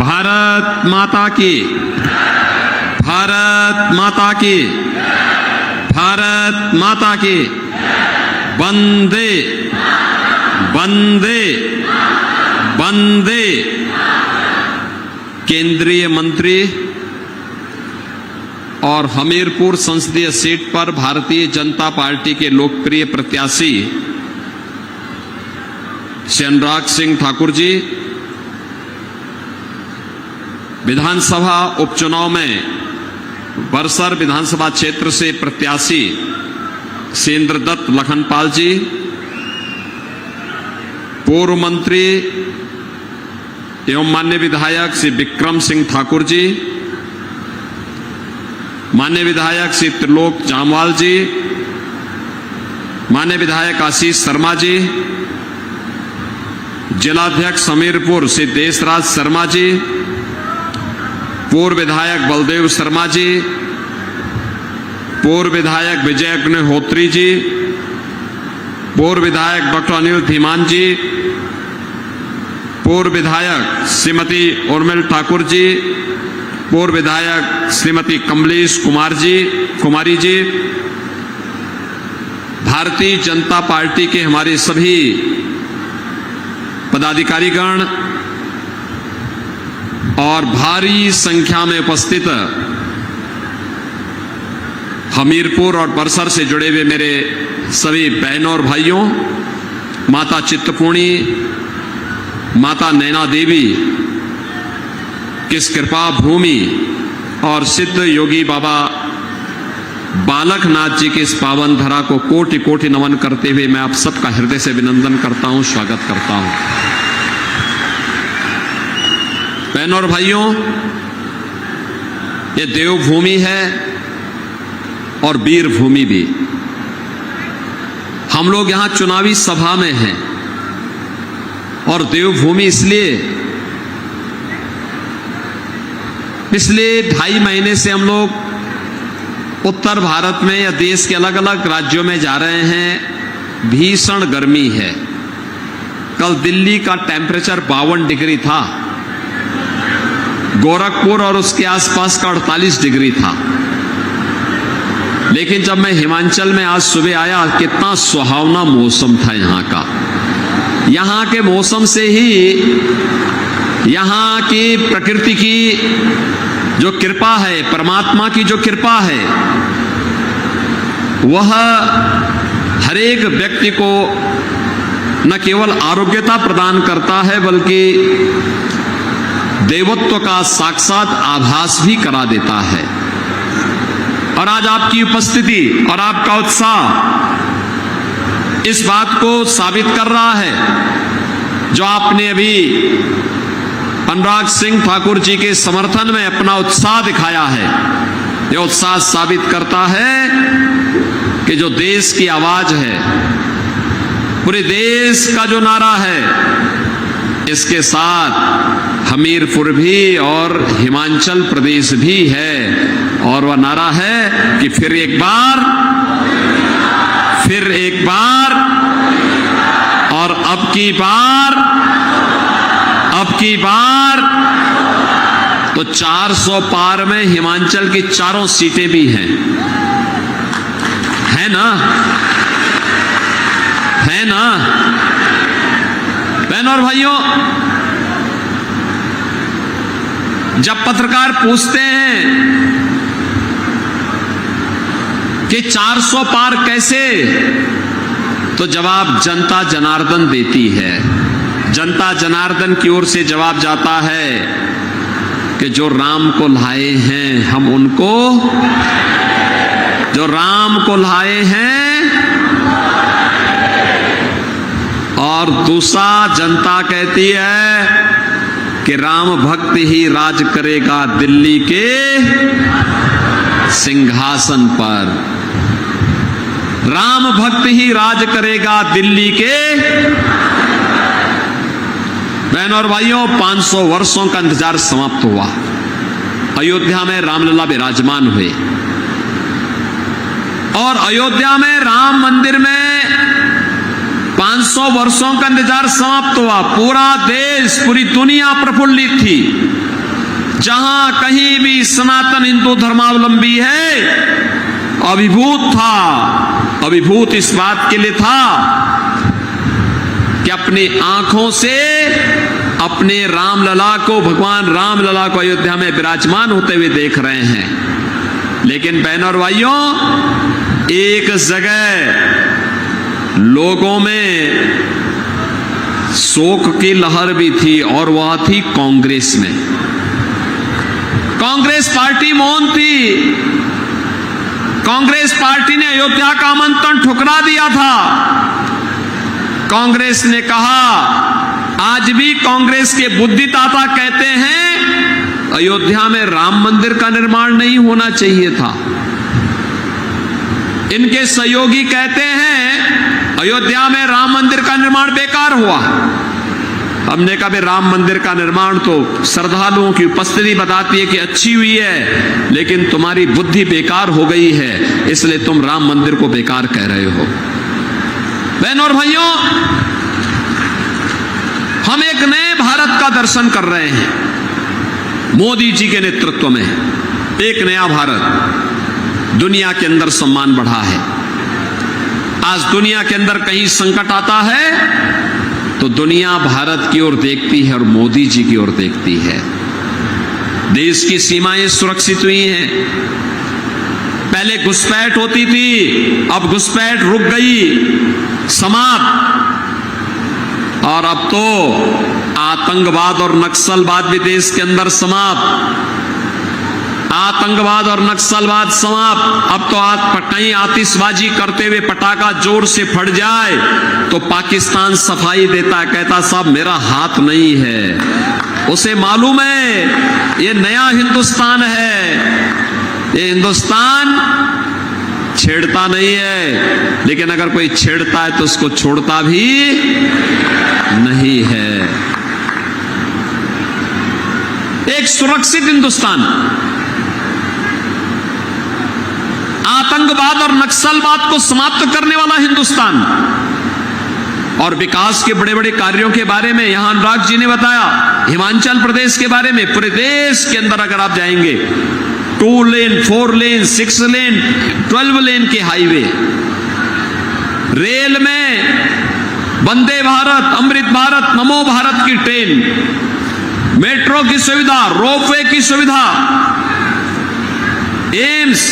भारत माता की, भारत माता की, भारत माता की। वंदे वंदे वंदे। केंद्रीय मंत्री और हमीरपुर संसदीय सीट पर भारतीय जनता पार्टी के लोकप्रिय प्रत्याशी श्री अनुराग सिंह ठाकुर जी, विधानसभा उपचुनाव में बरसर विधानसभा क्षेत्र से प्रत्याशी श्री इंद्रदत्त लखनपाल जी, पूर्व मंत्री एवं माननीय विधायक श्री विक्रम सिंह ठाकुर जी, माननीय विधायक श्री त्रिलोक जामवाल जी, माननीय विधायक आशीष शर्मा जी, जिलाध्यक्ष हमीरपुर श्री देशराज शर्मा जी, पूर्व विधायक बलदेव शर्मा जी, पूर्व विधायक विजय अग्निहोत्री जी, पूर्व विधायक डॉक्टर अनिल धीमान जी, पूर्व विधायक श्रीमती उर्मिल ठाकुर जी, पूर्व विधायक श्रीमती कमलेश कुमारी जी, भारतीय जनता पार्टी के हमारे सभी पदाधिकारीगण और भारी संख्या में उपस्थित हमीरपुर और बरसर से जुड़े हुए मेरे सभी बहनों और भाइयों, माता चित्तपूर्णी, माता नैना देवी, किस कृपा भूमि और सिद्ध योगी बाबा बालकनाथ जी की इस पावन धरा को कोटि कोटि नमन करते हुए मैं आप सबका हृदय से अभिनंदन करता हूं, स्वागत करता हूं। बहनों और भाइयों, ये देवभूमि है और वीर भूमि भी। हम लोग यहां चुनावी सभा में हैं और देवभूमि इसलिए पिछले 2.5 महीने से हम लोग उत्तर भारत में या देश के अलग अलग राज्यों में जा रहे हैं। भीषण गर्मी है। कल दिल्ली का टेम्परेचर 52 डिग्री था, गोरखपुर और उसके आसपास का 48 डिग्री था। लेकिन जब मैं हिमाचल में आज सुबह आया, कितना सुहावना मौसम था यहाँ का। यहाँ के मौसम से ही यहाँ की प्रकृति की जो कृपा है, परमात्मा की जो कृपा है, वह हर एक व्यक्ति को न केवल आरोग्यता प्रदान करता है बल्कि देवत्व का साक्षात आभास भी करा देता है। और आज आपकी उपस्थिति और आपका उत्साह इस बात को साबित कर रहा है। जो आपने अभी अनुराग सिंह ठाकुर जी के समर्थन में अपना उत्साह दिखाया है, यह उत्साह साबित करता है कि जो देश की आवाज है, पूरे देश का जो नारा है, इसके साथ हमीरपुर भी और हिमाचल प्रदेश भी है। और वह नारा है कि फिर एक बार और अब की बार तो 400 पार में हिमाचल की 4 सीटें भी हैं, है ना? बहनों और भाइयों, जब पत्रकार पूछते हैं कि 400 पार कैसे, तो जवाब जनता जनार्दन देती है। जनता जनार्दन की ओर से जवाब जाता है कि जो राम को लाए हैं हम उनको, जो राम को लाए हैं। और दूसरा, जनता कहती है कि राम भक्त ही राज करेगा दिल्ली के सिंहासन पर। राम भक्त ही राज करेगा दिल्ली के। बहनों और भाइयों, 500 वर्षों का इंतजार समाप्त हुआ। अयोध्या में रामलला विराजमान हुए और अयोध्या में राम मंदिर में 500 वर्षों का इंतजार समाप्त हुआ। पूरा देश, पूरी दुनिया प्रफुल्लित थी। जहां कहीं भी सनातन हिंदू धर्मावलंबी है, अभिभूत इस बात के लिए था कि अपनी आंखों से अपने रामलला को, भगवान रामलला को अयोध्या में विराजमान होते हुए देख रहे हैं। लेकिन बहनों और भाइयों, एक जगह लोगों में शोक की लहर भी थी और वह थी कांग्रेस में। कांग्रेस पार्टी मौन थी। कांग्रेस पार्टी ने अयोध्या का आमंत्रण ठुकरा दिया था। कांग्रेस ने कहा, आज भी कांग्रेस के बुद्धिदाता कहते हैं अयोध्या में राम मंदिर का निर्माण नहीं होना चाहिए था। इनके सहयोगी कहते हैं अयोध्या में राम मंदिर का निर्माण बेकार हुआ। हमने कहा राम मंदिर का निर्माण तो श्रद्धालुओं की उपस्थिति बताती है कि अच्छी हुई है, लेकिन तुम्हारी बुद्धि बेकार हो गई है, इसलिए तुम राम मंदिर को बेकार कह रहे हो। बहनों और भाइयों, हम एक नए भारत का दर्शन कर रहे हैं। मोदी जी के नेतृत्व में एक नया भारत, दुनिया के अंदर सम्मान बढ़ा है। आज दुनिया के अंदर कहीं संकट आता है तो दुनिया भारत की ओर देखती है और मोदी जी की ओर देखती है। देश की सीमाएं सुरक्षित हुई हैं। पहले घुसपैठ होती थी, अब घुसपैठ रुक गई, समाप्त। और अब तो आतंकवाद और नक्सलवाद भी देश के अंदर समाप्त। आतंकवाद और नक्सलवाद समाप्त। अब तो कहीं आतिशबाजी करते हुए पटाखा जोर से फट जाए तो पाकिस्तान सफाई देता है, कहता साहब मेरा हाथ नहीं है। उसे मालूम है ये नया हिंदुस्तान है, ये हिंदुस्तान छेड़ता नहीं है, लेकिन अगर कोई छेड़ता है तो उसको छोड़ता भी नहीं है। एक सुरक्षित हिंदुस्तान, आतंकवाद और नक्सलवाद को समाप्त करने वाला हिंदुस्तान और विकास के बड़े बड़े कार्यों के बारे में यहां अनुराग जी ने बताया। हिमाचल प्रदेश के बारे में पूरे देश के अंदर अगर आप जाएंगे 2 लेन, 4 लेन, 6 लेन, 12 लेन के हाईवे, रेल में वंदे भारत, अमृत भारत, नमो भारत की ट्रेन, मेट्रो की सुविधा, रोपवे की सुविधा, एम्स।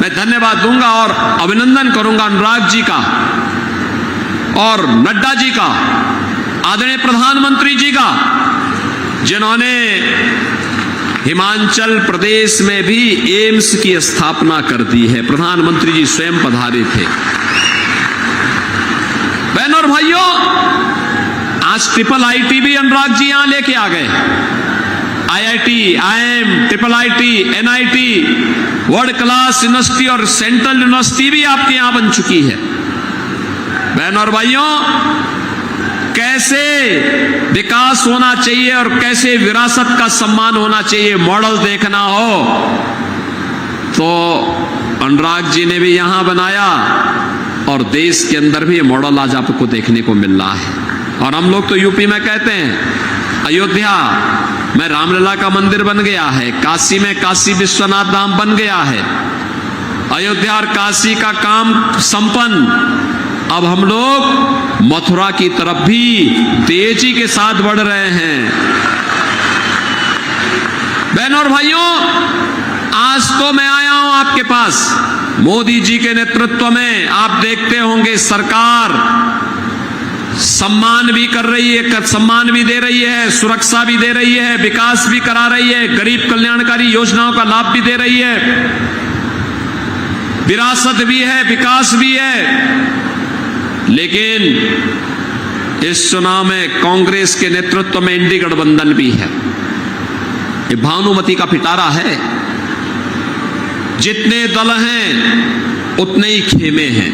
मैं धन्यवाद दूंगा और अभिनंदन करूंगा अनुराग जी का और नड्डा जी का, आदरणीय प्रधानमंत्री जी का, जिन्होंने हिमाचल प्रदेश में भी एम्स की स्थापना कर दी है। प्रधानमंत्री जी स्वयं पधारे थे। बहनों और भाइयों, आज ट्रिपल आईटी भी अनुराग जी यहां लेके आ गए। IIT, IIM, triple IT, NIT, world class university और सेंट्रल यूनिवर्सिटी भी आपके यहां बन चुकी है। बहनों और भाइयों, कैसे विकास होना चाहिए और कैसे विरासत का सम्मान होना चाहिए, मॉडल देखना हो तो अनुराग जी ने भी यहां बनाया और देश के अंदर भी ये मॉडल आज आपको देखने को मिल रहा है। और हम लोग तो यूपी में कहते हैं अयोध्या में रामलला का मंदिर बन गया है, काशी में काशी विश्वनाथ धाम बन गया है, अयोध्या और काशी का काम संपन्न। अब हम लोग मथुरा की तरफ भी तेजी के साथ बढ़ रहे हैं। बहनों और भाइयों, आज तो मैं आया हूं आपके पास मोदी जी के नेतृत्व में। आप देखते होंगे सरकार सम्मान भी कर रही है, सम्मान भी दे रही है, सुरक्षा भी दे रही है, विकास भी करा रही है, गरीब कल्याणकारी योजनाओं का लाभ भी दे रही है, विरासत भी है, विकास भी है। लेकिन इस चुनाव में कांग्रेस के नेतृत्व में इंडी गठबंधन भी है। ये भानुमति का पिटारा है। जितने दल हैं उतने ही खेमे हैं।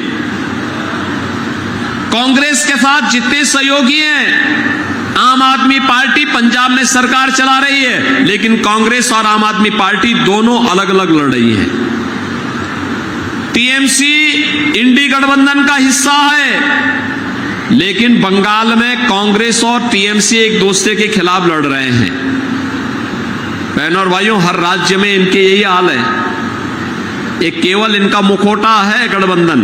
कांग्रेस के साथ जितने सहयोगी हैं, आम आदमी पार्टी पंजाब में सरकार चला रही है, लेकिन कांग्रेस और आम आदमी पार्टी दोनों अलग अलग लड़ रही है। टीएमसी इंडी गठबंधन का हिस्सा है, लेकिन बंगाल में कांग्रेस और टीएमसी एक दूसरे के खिलाफ लड़ रहे हैं। बहनों और भाइयों, हर राज्य में इनके यही हाल है। एक केवल इनका मुखौटा है गठबंधन।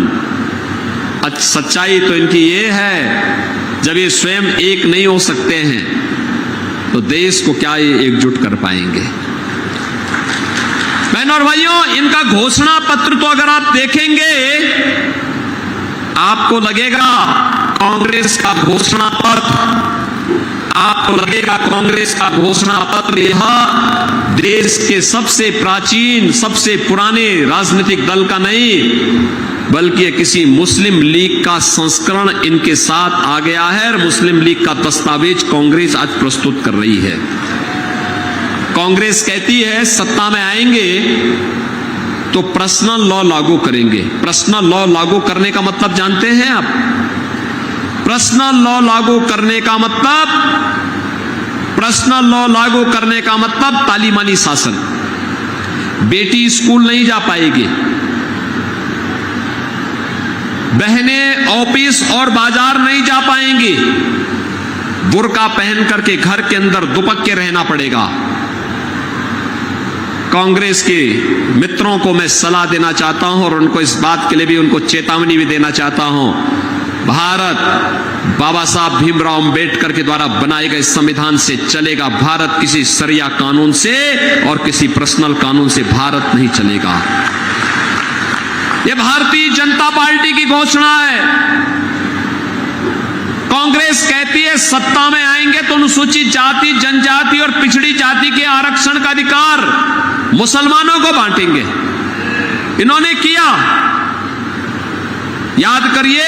सच्चाई तो इनकी ये है, जब ये स्वयं एक नहीं हो सकते हैं तो देश को क्या ये एकजुट कर पाएंगे। बहनों और भाइयों, इनका घोषणा पत्र तो अगर आप देखेंगे आपको लगेगा कांग्रेस का घोषणा पत्र, आपको लगेगा कांग्रेस का घोषणा पत्र यह देश के सबसे प्राचीन, सबसे पुराने राजनीतिक दल का नहीं, बल्कि किसी मुस्लिम लीग का संस्करण इनके साथ आ गया है और मुस्लिम लीग का दस्तावेज कांग्रेस आज प्रस्तुत कर रही है। कांग्रेस कहती है सत्ता में आएंगे तो पर्सनल लॉ लागू करेंगे। पर्सनल लॉ लागू करने का मतलब जानते हैं आप? पर्सनल लॉ लागू करने का मतलब, पर्सनल लॉ लागू करने का मतलब तालीमानी शासन। बेटी स्कूल नहीं जा पाएगी, बहनें ऑफिस और बाजार नहीं जा पाएंगी, बुर्का पहन करके घर के अंदर दुपक के रहना पड़ेगा। कांग्रेस के मित्रों को मैं सलाह देना चाहता हूं और उनको इस बात के लिए भी उनको चेतावनी भी देना चाहता हूं। भारत बाबा साहब भीमराव अंबेडकर के द्वारा बनाए गए संविधान से चलेगा। भारत किसी शरिया कानून से और किसी पर्सनल कानून से भारत नहीं चलेगा। यह भारतीय जनता पार्टी की घोषणा है। कांग्रेस कहती है सत्ता में आएंगे तो अनुसूचित जाति, जनजाति और पिछड़ी जाति के आरक्षण का अधिकार मुसलमानों को बांटेंगे। इन्होंने किया, याद करिए,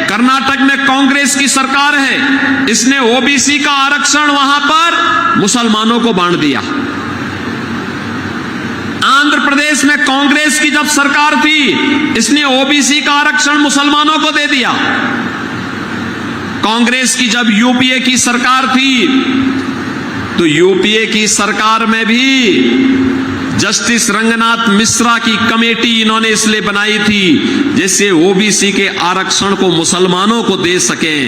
कर्नाटक में कांग्रेस की सरकार है, इसने ओबीसी का आरक्षण वहां पर मुसलमानों को बांट दिया। आंध्र प्रदेश में कांग्रेस की जब सरकार थी, इसने ओबीसी का आरक्षण मुसलमानों को दे दिया। कांग्रेस की जब यूपीए की सरकार थी तो यूपीए की सरकार में भी जस्टिस रंगनाथ मिश्रा की कमेटी इन्होंने इसलिए बनाई थी जिससे ओबीसी के आरक्षण को मुसलमानों को दे सकें।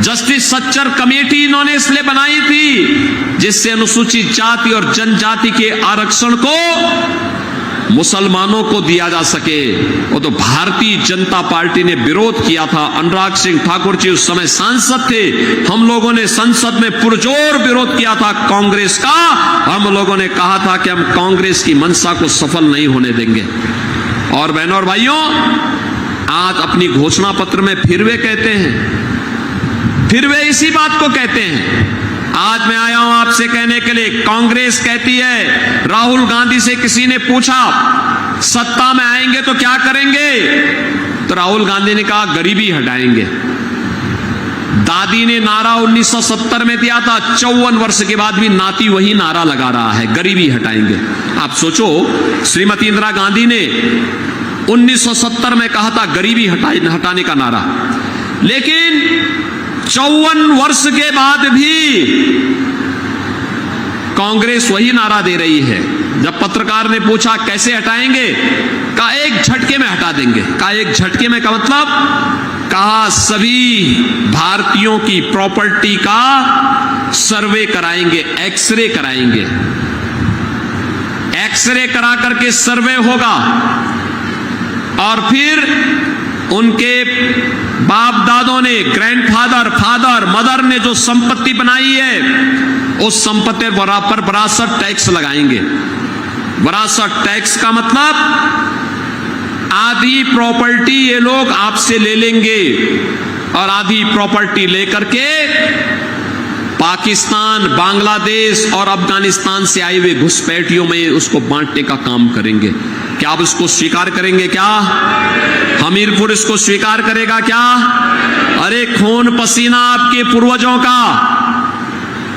जस्टिस सच्चर कमेटी इन्होंने इसलिए बनाई थी जिससे अनुसूचित जाति और जनजाति के आरक्षण को मुसलमानों को दिया जा सके। वो तो भारतीय जनता पार्टी ने विरोध किया था। अनुराग सिंह ठाकुर जी उस समय सांसद थे। हम लोगों ने संसद में पुरजोर विरोध किया था कांग्रेस का। हम लोगों ने कहा था कि हम कांग्रेस की मंशा को सफल नहीं होने देंगे। और बहनों और भाइयों, आज अपनी घोषणा पत्र में फिर वे कहते हैं, फिर वे इसी बात को कहते हैं। आज मैं आया हूं आपसे कहने के लिए, कांग्रेस कहती है, राहुल गांधी से किसी ने पूछा सत्ता में आएंगे तो क्या करेंगे, तो राहुल गांधी ने कहा गरीबी हटाएंगे। दादी ने नारा 1970 में दिया था, 54 वर्ष के बाद भी नाती वही नारा लगा रहा है, गरीबी हटाएंगे। आप सोचो, श्रीमती इंदिरा गांधी ने 1970 में कहा था गरीबी हटाने का नारा, लेकिन 54 वर्ष के बाद भी कांग्रेस वही नारा दे रही है। जब पत्रकार ने पूछा कैसे हटाएंगे, कहा एक झटके में हटा देंगे। कहा एक झटके में का मतलब, कहा सभी भारतीयों की प्रॉपर्टी का सर्वे कराएंगे, एक्सरे कराएंगे। एक्सरे करा करके सर्वे होगा और फिर उनके बाप दादों ने, ग्रैंडफादर, फादर, मदर ने जो संपत्ति बनाई है उस संपत्ति पर विरासत टैक्स लगाएंगे। विरासत टैक्स का मतलब आधी प्रॉपर्टी ये लोग आपसे ले लेंगे और आधी प्रॉपर्टी लेकर के पाकिस्तान, बांग्लादेश और अफगानिस्तान से आए हुए घुसपैठियों में उसको बांटने का काम करेंगे। क्या आप इसको स्वीकार करेंगे? क्या हमीरपुर इसको स्वीकार करेगा? क्या? अरे खून पसीना आपके पूर्वजों का,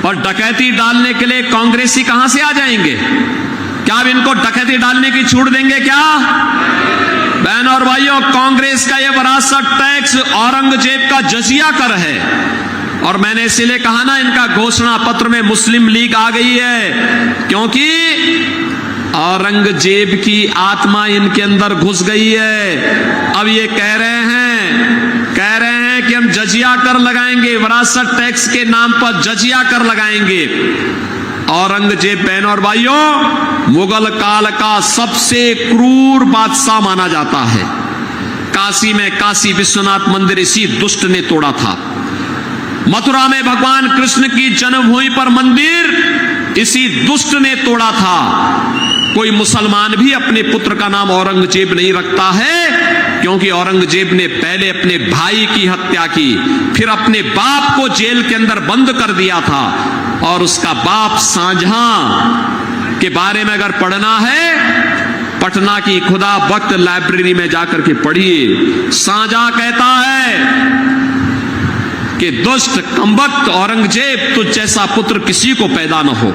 और डकैती डालने के लिए कांग्रेसी कहां से आ जाएंगे? क्या आप इनको डकैती डालने की छूट देंगे? क्या बहनों और भाइयों, कांग्रेस का यह विरासत टैक्स औरंगजेब का जजिया कर है। और मैंने इसीलिए कहा ना, इनका घोषणा पत्र में मुस्लिम लीग आ गई है, क्योंकि औरंगजेब की आत्मा इनके अंदर घुस गई है। अब ये कह रहे हैं कि हम जजिया कर लगाएंगे, विरासत टैक्स के नाम पर जजिया कर लगाएंगे। औरंगजेब बहन और भाइयों मुगल काल का सबसे क्रूर बादशाह माना जाता है। काशी में काशी विश्वनाथ मंदिर इसी दुष्ट ने तोड़ा था। मथुरा में भगवान कृष्ण की जन्मभूमि पर मंदिर इसी दुष्ट ने तोड़ा था। कोई मुसलमान भी अपने पुत्र का नाम औरंगजेब नहीं रखता है, क्योंकि औरंगजेब ने पहले अपने भाई की हत्या की, फिर अपने बाप को जेल के अंदर बंद कर दिया था। और उसका बाप शाहजहां के बारे में अगर पढ़ना है, पटना की खुदा वक्त लाइब्रेरी में जाकर के पढ़िए। शाहजहां कहता है कि दुष्ट कमबख्त औरंगजेब, तुझ जैसा पुत्र किसी को पैदा न हो।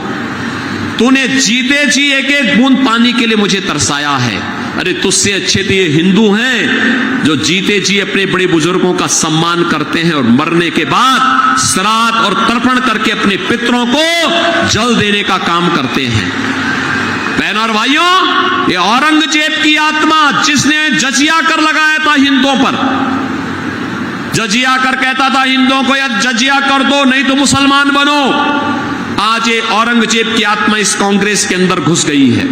तूने जीते जी एक एक बूंद पानी के लिए मुझे तरसाया है। अरे तुझसे अच्छे तो ये हिंदू हैं जो जीते जी अपने बड़े बुजुर्गों का सम्मान करते हैं और मरने के बाद श्राद्ध और तर्पण करके अपने पितरों को जल देने का काम करते हैं। बहनों और भाइयों, ये औरंगजेब की आत्मा जिसने जजिया कर लगाया था हिंदुओं पर, जजिया कर कहता था हिंदुओं को यार जजिया कर दो नहीं तो मुसलमान बनो। आज ये औरंगजेब की आत्मा इस कांग्रेस के अंदर घुस गई है।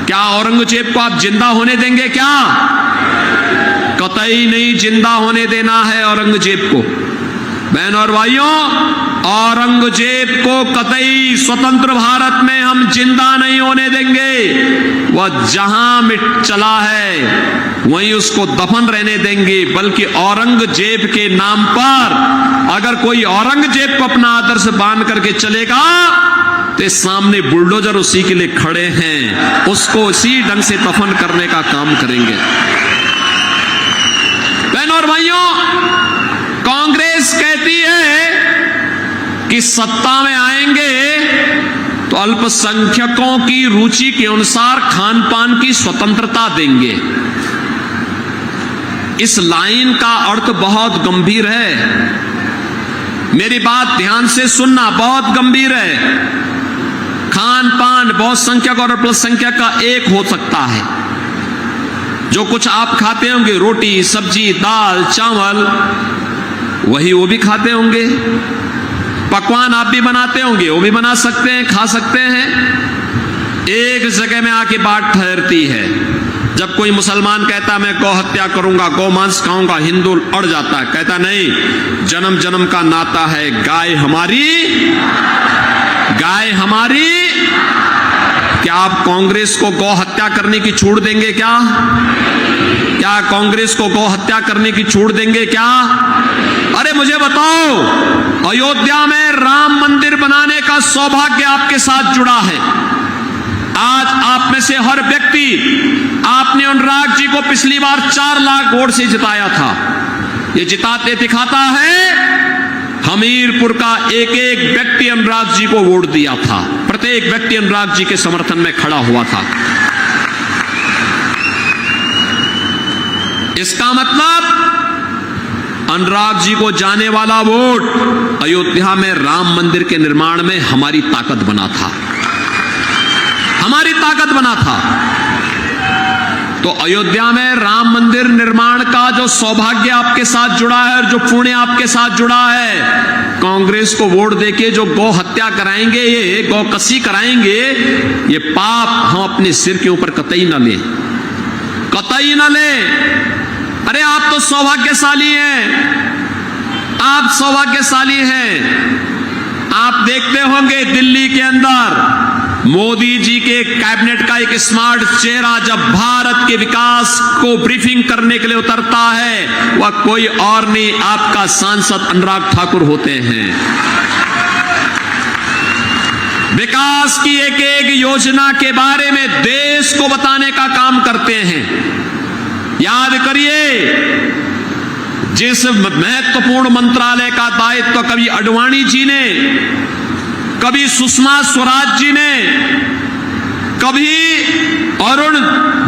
क्या औरंगजेब को आप जिंदा होने देंगे? क्या कतई नहीं जिंदा होने देना है औरंगजेब को। बहनों और भाइयों, औरंगजेब को कतई स्वतंत्र भारत में हम जिंदा नहीं होने देंगे। वह जहां मिट चला है वहीं उसको दफन रहने देंगे। बल्कि औरंगजेब के नाम पर अगर कोई औरंगजेब को अपना आदर्श बांध करके चलेगा तो सामने बुलडोजर उसी के लिए खड़े हैं, उसको उसी ढंग से दफन करने का काम करेंगे। बहनों और भाइयों, कांग्रेस कहती है कि सत्ता में आएंगे तो अल्पसंख्यकों की रुचि के अनुसार खान पान की स्वतंत्रता देंगे। इस लाइन का अर्थ बहुत गंभीर है। मेरी बात ध्यान से सुनना, बहुत गंभीर है। खान पान बहुत संख्यक और अल्पसंख्यक का एक हो सकता है। जो कुछ आप खाते होंगे, रोटी सब्जी दाल चावल, वही वो भी खाते होंगे। पकवान आप भी बनाते होंगे, वो भी बना सकते हैं, खा सकते हैं। एक जगह में आके बात ठहरती है। जब कोई मुसलमान कहता मैं गौ हत्या करूंगा, गौ मांस खाऊंगा, हिंदू अड़ जाता है, कहता नहीं, जन्म जन्म का नाता है, गाय हमारी, गाय हमारी। क्या आप कांग्रेस को गौ हत्या करने की छूट देंगे? क्या कांग्रेस को गौ हत्या करने की छूट देंगे क्या? अरे मुझे बताओ, अयोध्या में राम मंदिर बनाने का सौभाग्य आपके साथ जुड़ा है। आज आप में से हर व्यक्ति, आपने अनुराग जी को पिछली बार 4 लाख वोट से जिताया था। ये जिताते दिखाता है हमीरपुर का एक एक व्यक्ति अनुराग जी को वोट दिया था। प्रत्येक व्यक्ति अनुराग जी के समर्थन में खड़ा हुआ था। इसका मतलब अनुराग जी को जाने वाला वोट अयोध्या में राम मंदिर के निर्माण में हमारी ताकत बना था, हमारी ताकत बना था। तो अयोध्या में राम मंदिर निर्माण का जो सौभाग्य आपके साथ जुड़ा है और जो पुण्य आपके साथ जुड़ा है, कांग्रेस को वोट देके जो गौ हत्या कराएंगे, ये गौ कसी कराएंगे, ये पाप हम अपने सिर के ऊपर कतई न लें, कतई न लें। अरे आप तो सौभाग्यशाली हैं, आप सौभाग्यशाली हैं। आप देखते होंगे दिल्ली के अंदर मोदी जी के कैबिनेट का एक स्मार्ट चेहरा जब भारत के विकास को ब्रीफिंग करने के लिए उतरता है, वह कोई और नहीं, आपका सांसद अनुराग ठाकुर होते हैं। विकास की एक एक योजना के बारे में देश को बताने का काम करते हैं। याद करिए, जिस महत्वपूर्ण मंत्रालय का दायित्व कभी अडवाणी जी ने, कभी सुषमा स्वराज जी ने, कभी अरुण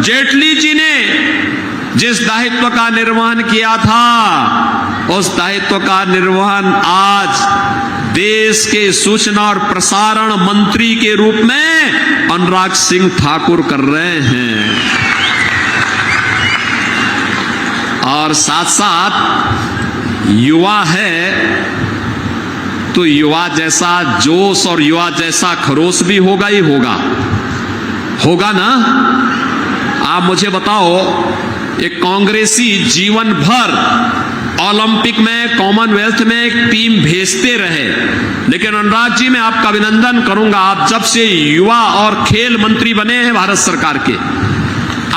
जेटली जी ने जिस दायित्व का निर्वहन किया था, उस दायित्व का निर्वहन आज देश के सूचना और प्रसारण मंत्री के रूप में अनुराग सिंह ठाकुर कर रहे हैं। और साथ साथ युवा है तो युवा जैसा जोश और युवा जैसा खरोश भी होगा ही होगा ना। आप मुझे बताओ, एक कांग्रेसी जीवन भर ओलंपिक में, कॉमनवेल्थ में एक टीम भेजते रहे, लेकिन अनुराग जी मैं आपका अभिनंदन करूंगा, आप जब से युवा और खेल मंत्री बने हैं भारत सरकार के,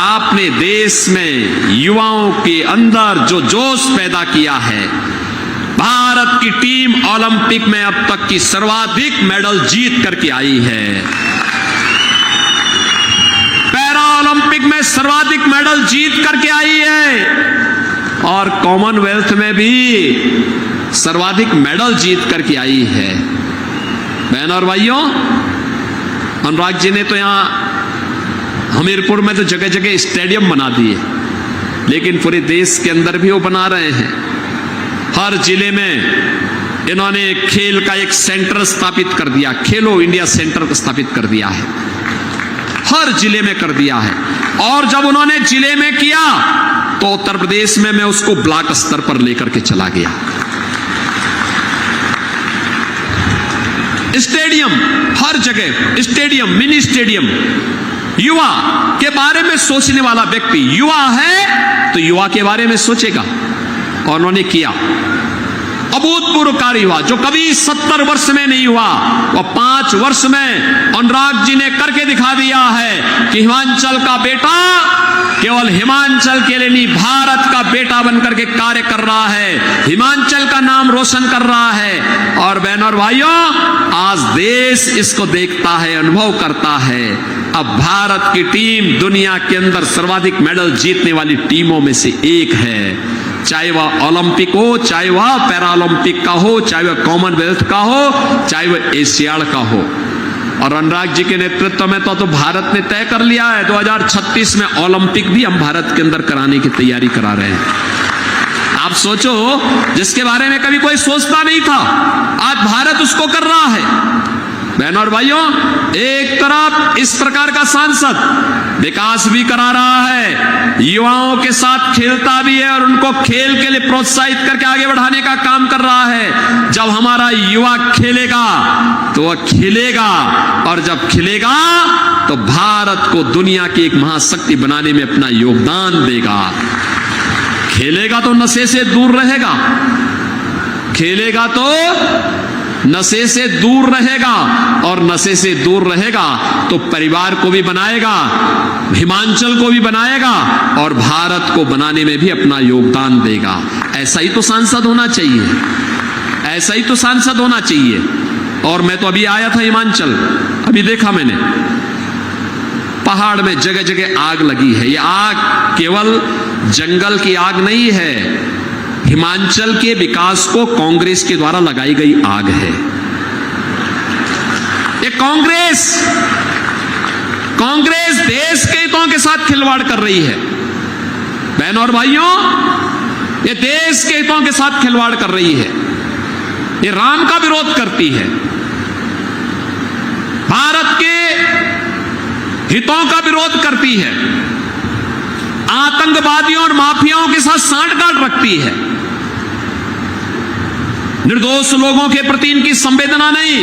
आपने देश में युवाओं के अंदर जो जोश पैदा किया है। भारत की टीम ओलंपिक में अब तक की सर्वाधिक मेडल जीत करके आई है, पैरा ओलंपिक में सर्वाधिक मेडल जीत करके आई है, और कॉमनवेल्थ में भी सर्वाधिक मेडल जीत करके आई है। बहनों और भाइयों, अनुराग जी ने तो यहां हमीरपुर में तो जगह जगह स्टेडियम बना दिए, लेकिन पूरे देश के अंदर भी वो बना रहे हैं। हर जिले में इन्होंने खेल का एक सेंटर स्थापित कर दिया, खेलो इंडिया सेंटर स्थापित कर दिया है, हर जिले में कर दिया है। और जब उन्होंने जिले में किया तो उत्तर प्रदेश में मैं उसको ब्लॉक स्तर पर लेकर के चला गया। स्टेडियम, हर जगह स्टेडियम, मिनी स्टेडियम। युवा के बारे में सोचने वाला व्यक्ति युवा है तो युवा के बारे में सोचेगा, और उन्होंने किया। अभूतपूर्व कार्य हुआ जो कभी 70 वर्ष में नहीं हुआ, और 5 वर्ष में अनुराग जी ने करके दिखा दिया है कि हिमाचल का बेटा केवल हिमाचल के लिए नहीं, भारत का बेटा बनकर के कार्य कर रहा है, हिमाचल का नाम रोशन कर रहा है। और बहनों और भाइयों, आज देश इसको देखता है, अनुभव करता है। अब भारत की टीम दुनिया के अंदर सर्वाधिक मेडल जीतने वाली टीमों में से एक है, चाहे वह ओलंपिक हो, चाहे वह पैरा ओलंपिक का हो, चाहे वह कॉमनवेल्थ का हो, चाहे वह एशियाड का हो। और अनुराग जी के नेतृत्व में तो भारत ने तय कर लिया है 2036 में ओलंपिक भी हम भारत के अंदर कराने की तैयारी करा रहे हैं। आप सोचो, जिसके बारे में कभी कोई सोचता नहीं था, आज भारत उसको कर रहा है। बहनों और भाइयों, एक तरफ इस प्रकार का सांसद विकास भी करा रहा है, युवाओं के साथ खेलता भी है और उनको खेल के लिए प्रोत्साहित करके आगे बढ़ाने का काम कर रहा है। जब हमारा युवा खेलेगा तो वह खिलेगा, और जब खिलेगा तो भारत को दुनिया की एक महाशक्ति बनाने में अपना योगदान देगा। खेलेगा तो नशे से दूर रहेगा, खेलेगा तो नशे से दूर रहेगा, और नशे से दूर रहेगा तो परिवार को भी बनाएगा, हिमाचल को भी बनाएगा, और भारत को बनाने में भी अपना योगदान देगा। ऐसा ही तो सांसद होना चाहिए, ऐसा ही तो सांसद होना चाहिए। और मैं तो अभी आया था हिमाचल, अभी देखा मैंने पहाड़ में जगह जगह आग लगी है। ये आग केवल जंगल की आग नहीं है, हिमाचल के विकास को कांग्रेस के द्वारा लगाई गई आग है। ये कांग्रेस देश के हितों के साथ खिलवाड़ कर रही है। बहनों और भाइयों, ये देश के हितों के साथ खिलवाड़ कर रही है, ये राम का विरोध करती है, भारत के हितों का विरोध करती है, आतंकवादियों और माफियाओं के साथ सांठगांठ रखती है। निर्दोष लोगों के प्रति इनकी संवेदना नहीं,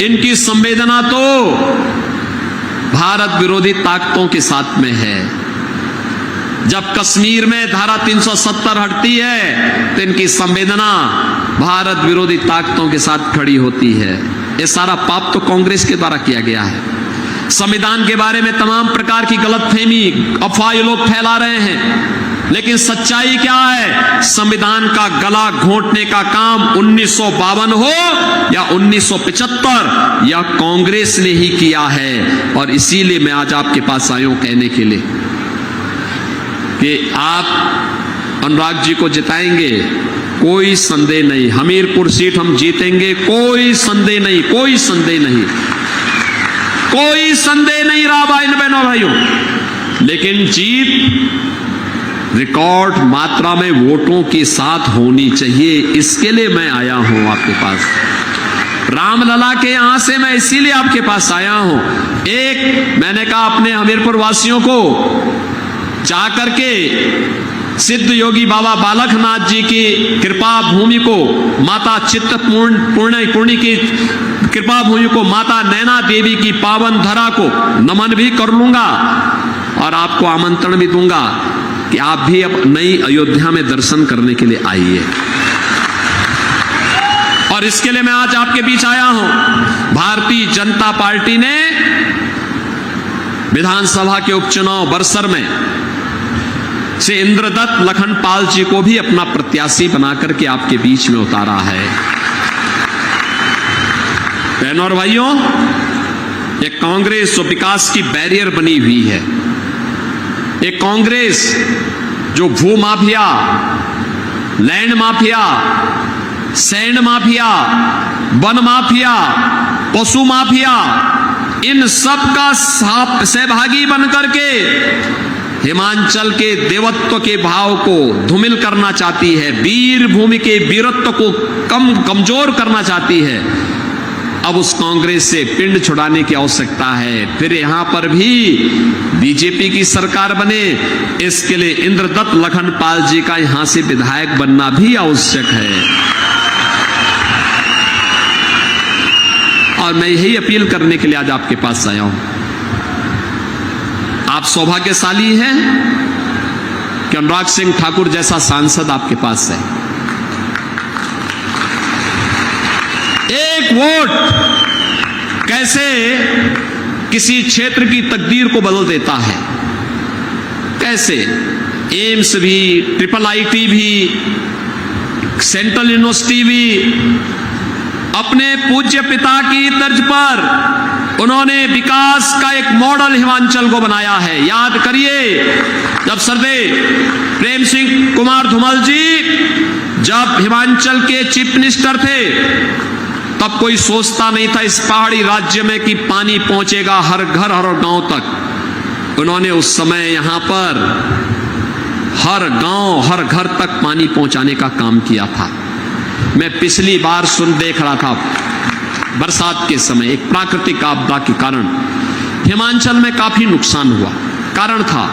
इनकी संवेदना तो भारत विरोधी ताकतों के साथ में है। जब कश्मीर में धारा 370 हटती है तो इनकी संवेदना भारत विरोधी ताकतों के साथ खड़ी होती है। ये सारा पाप तो कांग्रेस के द्वारा किया गया है। संविधान के बारे में तमाम प्रकार की गलतफहमी, अफवाह ये लोग फैला रहे हैं, लेकिन सच्चाई क्या है? संविधान का गला घोंटने का काम 1952 हो या 1975, यह कांग्रेस ने ही किया है। और इसीलिए मैं आज आपके पास आया हूं कहने के लिए कि आप अनुराग जी को जिताएंगे, कोई संदेह नहीं। हमीरपुर सीट हम जीतेंगे, कोई संदेह नहीं, कोई संदेह नहीं, कोई संदेह नहीं रहा भाई बहनों भाइयों। लेकिन जीत रिकॉर्ड मात्रा में वोटों के साथ होनी चाहिए, इसके लिए मैं आया हूं आपके पास। रामलला के यहां से मैं इसीलिए आपके पास आया हूं। एक मैंने कहा अपने हमीरपुर वासियों को जाकर के सिद्ध योगी बाबा बालकनाथ जी की कृपा भूमि को, माता चित्तपूर्णी की कृपा भूमि को, माता नैना देवी की पावन धरा को नमन भी कर लूंगा और आपको आमंत्रण भी दूंगा कि आप भी अब नई अयोध्या में दर्शन करने के लिए आइए। और इसके लिए मैं आज आपके बीच आया हूं। भारतीय जनता पार्टी ने विधानसभा के उपचुनाव बरसर में से इंद्रदत्त लखनपाल जी को भी अपना प्रत्याशी बनाकर के आपके बीच में उतारा है। बहनों और भाइयों, ये कांग्रेस जो विकास की बैरियर बनी हुई है, एक कांग्रेस जो भू mafia, land mafia, sand mafia, one mafia, पशु माफिया, इन सब का सहभागी बनकर के हिमाचल के देवत्व के भाव को धूमिल करना चाहती है, वीर भूमि के वीरत्व को कमजोर करना चाहती है। अब उस कांग्रेस से पिंड छुड़ाने की आवश्यकता है। फिर यहां पर भी बीजेपी की सरकार बने, इसके लिए इंद्रदत्त लखनपाल जी का यहां से विधायक बनना भी आवश्यक है। और मैं यही अपील करने के लिए आज आपके पास आया हूं। आप सौभाग्यशाली हैं कि अनुराग सिंह ठाकुर जैसा सांसद आपके पास है। एक वोट कैसे किसी क्षेत्र की तकदीर को बदल देता है, कैसे एम्स भी, IIIT भी, सेंट्रल यूनिवर्सिटी भी अपने पूज्य पिता की तर्ज पर उन्होंने विकास का एक मॉडल हिमाचल को बनाया है। याद करिए, जब सरदेव प्रेम सिंह कुमार धूमल जी जब हिमाचल के चीफ मिनिस्टर थे, तब कोई सोचता नहीं था इस पहाड़ी राज्य में कि पानी पहुंचेगा हर घर हर गांव तक। उन्होंने उस समय यहां पर हर गांव हर घर तक पानी पहुंचाने का काम किया था। मैं पिछली बार देख रहा था, बरसात के समय एक प्राकृतिक आपदा के कारण हिमाचल में काफी नुकसान हुआ। कारण था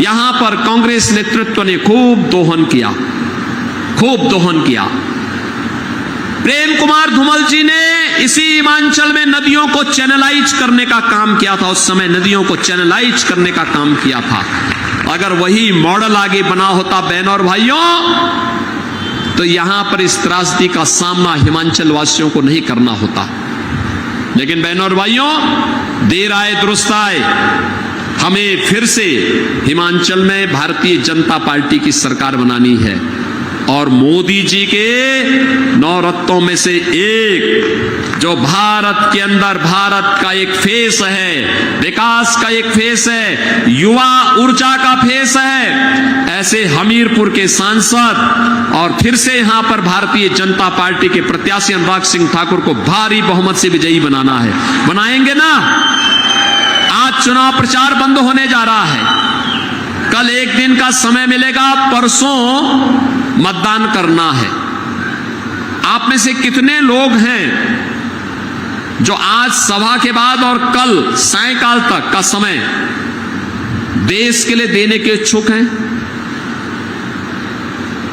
यहां पर कांग्रेस नेतृत्व ने खूब दोहन किया। प्रेम कुमार धूमल जी ने इसी हिमाचल में नदियों को चैनलाइज करने का काम किया था। उस समय नदियों को चैनलाइज करने का काम किया था। अगर वही मॉडल आगे बना होता बहनों और भाइयों, तो यहां पर इस त्रासदी का सामना हिमाचल वासियों को नहीं करना होता। लेकिन बहनों और भाइयों, देर आए दुरुस्त आए, हमें फिर से हिमाचल में भारतीय जनता पार्टी की सरकार बनानी है। और मोदी जी के 9 रत्नों में से एक, जो भारत के अंदर भारत का एक फेस है, विकास का एक फेस है, युवा ऊर्जा का फेस है, ऐसे हमीरपुर के सांसद और फिर से यहां पर भारतीय जनता पार्टी के प्रत्याशी अनुराग सिंह ठाकुर को भारी बहुमत से विजयी बनाना है। बनाएंगे ना? आज चुनाव प्रचार बंद होने जा रहा है। कल एक दिन का समय मिलेगा, परसों मतदान करना है। आप में से कितने लोग हैं जो आज सभा के बाद और कल सायंकाल तक का समय देश के लिए देने के इच्छुक हैं?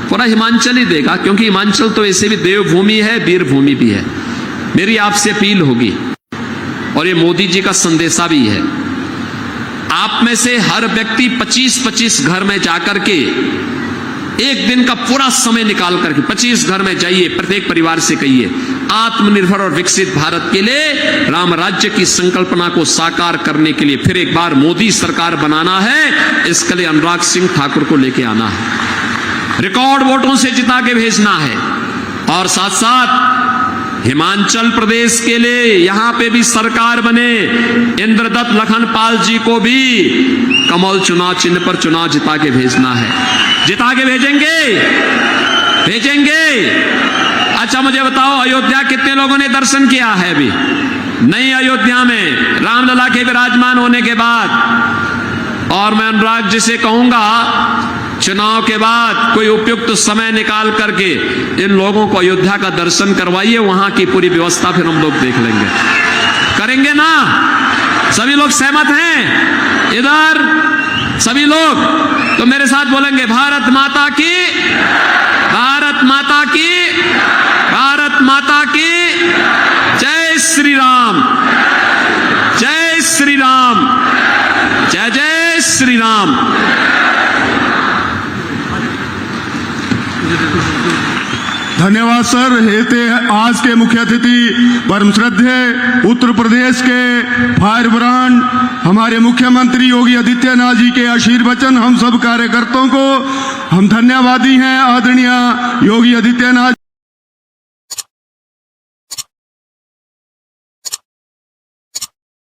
पूरा हिमाचल ही देगा, क्योंकि हिमाचल तो ऐसे भी देवभूमि है, वीर भूमि भी है। मेरी आपसे अपील होगी, और ये मोदी जी का संदेशा भी है, आप में से हर व्यक्ति 25-25 घर में जाकर के एक दिन का पूरा समय निकाल करके 25 घर में जाइए, प्रत्येक परिवार से कहिए, आत्मनिर्भर और विकसित भारत के लिए, राम राज्य की संकल्पना को साकार करने के लिए फिर एक बार मोदी सरकार बनाना है। इसके लिए अनुराग सिंह ठाकुर को लेके आना है, रिकॉर्ड वोटों से जिता के भेजना है। और साथ साथ हिमाचल प्रदेश के लिए यहां पे भी सरकार बने, इंद्रदत्त लखनपाल जी को भी कमल चुनाव चिन्ह पर चुनाव जिता के भेजना है। जिता के भेजेंगे? अच्छा मुझे बताओ, अयोध्या कितने लोगों ने दर्शन किया है अभी? नई अयोध्या में रामलला के विराजमान होने के बाद। और मैं अनुराग जी से कहूंगा, चुनाव के बाद कोई उपयुक्त समय निकाल करके इन लोगों को अयोध्या का दर्शन करवाइए। वहां की पूरी व्यवस्था फिर हम लोग देख लेंगे। करेंगे ना? सभी लोग सहमत हैं? इधर सभी लोग तो मेरे साथ बोलेंगे, भारत माता की, भारत माता की, भारत माता की जय श्री राम, जय श्री राम, जय जय श्री राम। धन्यवाद सर। हे थे आज के मुख्य अतिथि परम श्रद्धेय उत्तर प्रदेश के फायर ब्रांड हमारे मुख्यमंत्री योगी आदित्यनाथ जी के आशीर्वचन। हम सब कार्यकर्ताओं को हम धन्यवादी हैं आदरणीय योगी आदित्यनाथ।